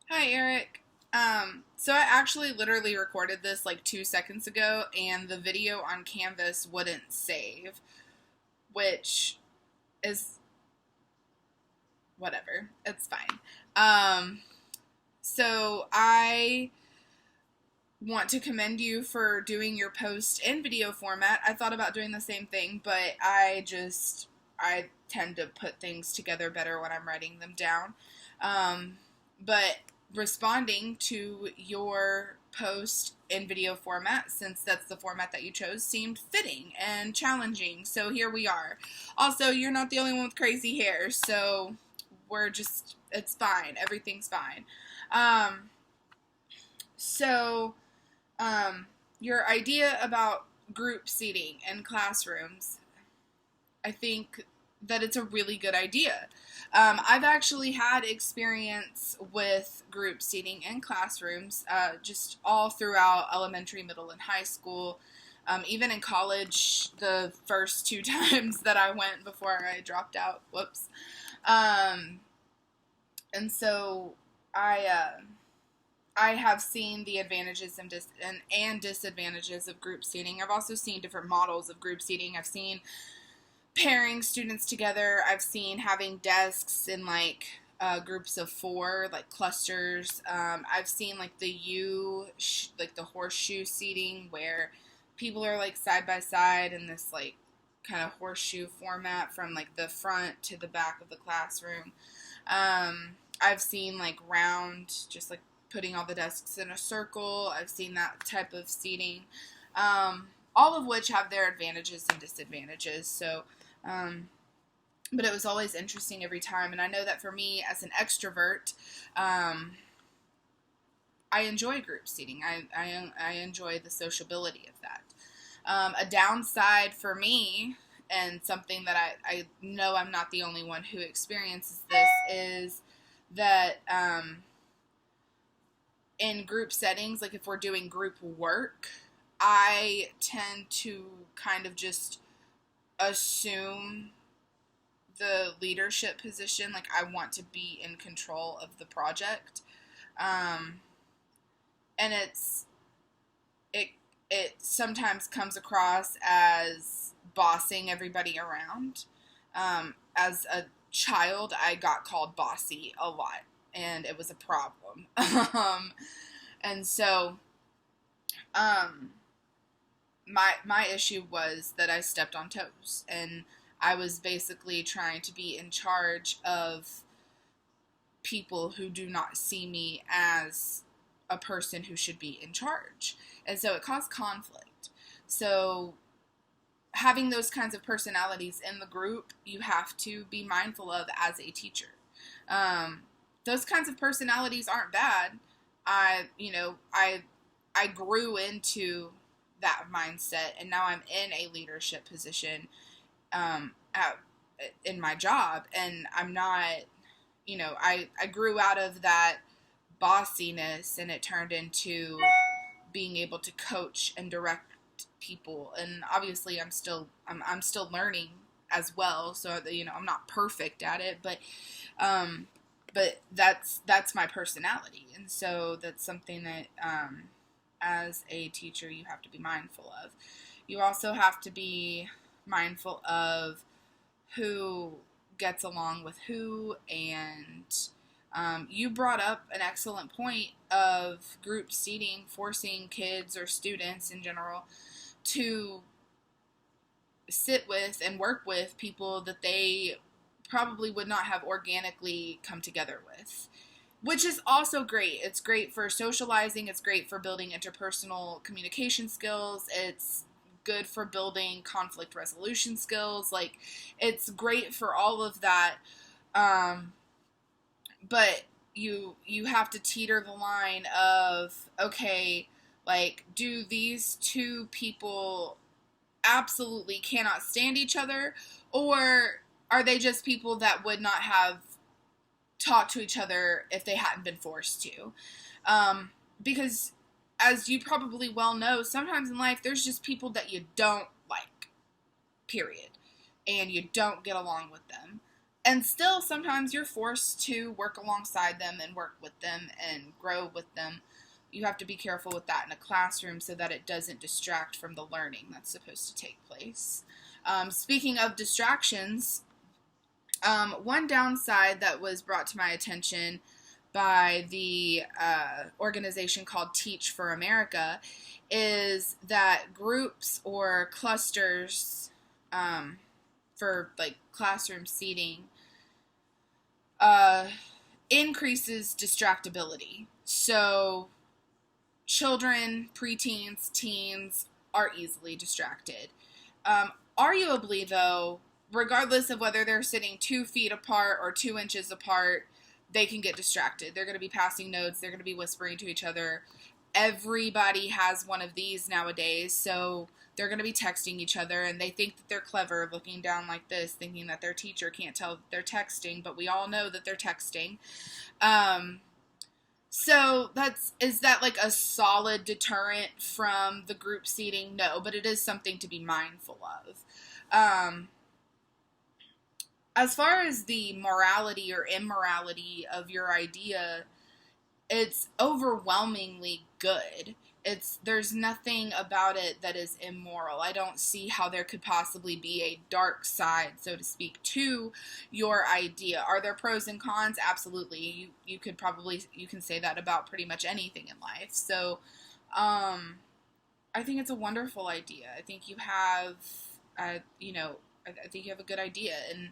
Hi, Eric. So I actually literally recorded this like 2 seconds ago, and the video on Canvas wouldn't save, which is whatever. It's fine. Um, so I want to commend you for doing your post in video format. I thought about doing the same thing, but I tend to put things together better when I'm writing them down. But responding to your post in video format, since that's the format that you chose, seemed fitting and challenging. So here we are. Also, you're not the only one with crazy hair, so it's fine. Everything's fine. Um, so your idea about group seating in classrooms, I think that it's a really good idea. I've actually had experience with group seating in classrooms, just all throughout elementary, middle, and high school. Even in college, the first two times that I went before I dropped out. Whoops. Um, and so I have seen the advantages and disadvantages of group seating. I've also seen different models of group seating. I've seen pairing students together. I've seen having desks in like groups of four, like clusters. I've seen like like the horseshoe seating where people are like side by side in this like kind of horseshoe format from like the front to the back of the classroom. I've seen like round, just like putting all the desks in a circle. I've seen that type of seating, all of which have their advantages and disadvantages. So, but it was always interesting every time. And I know that for me as an extrovert, I enjoy group seating. I enjoy the sociability of that. A downside for me, and something that I know I'm not the only one who experiences this, is that in group settings, like if we're doing group work, I tend to kind of just assume the leadership position. Like I want to be in control of the project. Um, and it it sometimes comes across as bossing everybody around. As a child, I got called bossy a lot, and it was a problem. And so, um, my issue was that I stepped on toes, and I was basically trying to be in charge of people who do not see me as a person who should be in charge. And so it caused conflict. So having those kinds of personalities in the group, you have to be mindful of as a teacher. Um, those kinds of personalities aren't bad. I grew into that mindset, and now I'm in a leadership position at, in my job, and I'm not, I grew out of that bossiness, and it turned into being able to coach and direct people. And obviously I'm still learning as well, so I'm not perfect at it, but that's my personality. And so that's something that as a teacher you have to be mindful of. You also have to be mindful of who gets along with who. And you brought up an excellent point of group seating forcing kids or students in general to sit with and work with people that they probably would not have organically come together with, which is also great. It's great for socializing. It's great for building interpersonal communication skills. It's good for building conflict resolution skills. Like, it's great for all of that. But you have to teeter the line of, okay, like, do these two people absolutely cannot stand each other, or are they just people that would not have talked to each other if they hadn't been forced to? Because as you probably well know, sometimes in life there's just people that you don't like, period, and you don't get along with them. And still, sometimes you're forced to work alongside them and work with them and grow with them. You have to be careful with that in a classroom so that it doesn't distract from the learning that's supposed to take place. Speaking of distractions, one downside that was brought to my attention by the organization called Teach for America is that groups or clusters for like classroom seating increases distractibility. So children, preteens, teens are easily distracted. Arguably, though, regardless of whether they're sitting 2 feet apart or 2 inches apart, they can get distracted. They're going to be passing notes. They're going to be whispering to each other. Everybody has one of these nowadays, so they're going to be texting each other, and they think that they're clever, looking down like this, thinking that their teacher can't tell that they're texting, but we all know that they're texting. So is that like a solid deterrent from the group seating? No, but it is something to be mindful of. As far as the morality or immorality of your idea, it's overwhelmingly good. There's nothing about it that is immoral. I don't see how there could possibly be a dark side, so to speak, to your idea. Are there pros and cons? Absolutely. You can say that about pretty much anything in life. So, I think it's a wonderful idea. I think you have, I think you have a good idea, and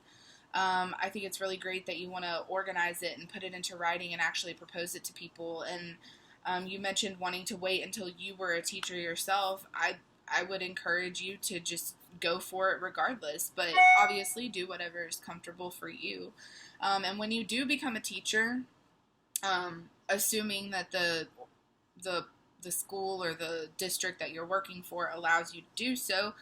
I think it's really great that you want to organize it and put it into writing and actually propose it to people. And you mentioned wanting to wait until you were a teacher yourself. I would encourage you to just go for it regardless, but obviously do whatever is comfortable for you. And when you do become a teacher, assuming that the school or the district that you're working for allows you to do so,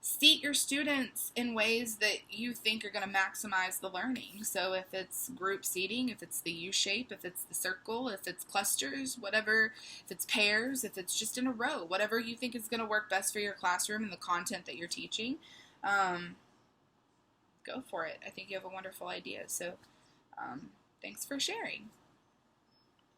seat your students in ways that you think are going to maximize the learning. So if it's group seating, if it's the U-shape, if it's the circle, if it's clusters, whatever, if it's pairs, if it's just in a row, whatever you think is going to work best for your classroom and the content that you're teaching, go for it. I think you have a wonderful idea. So thanks for sharing.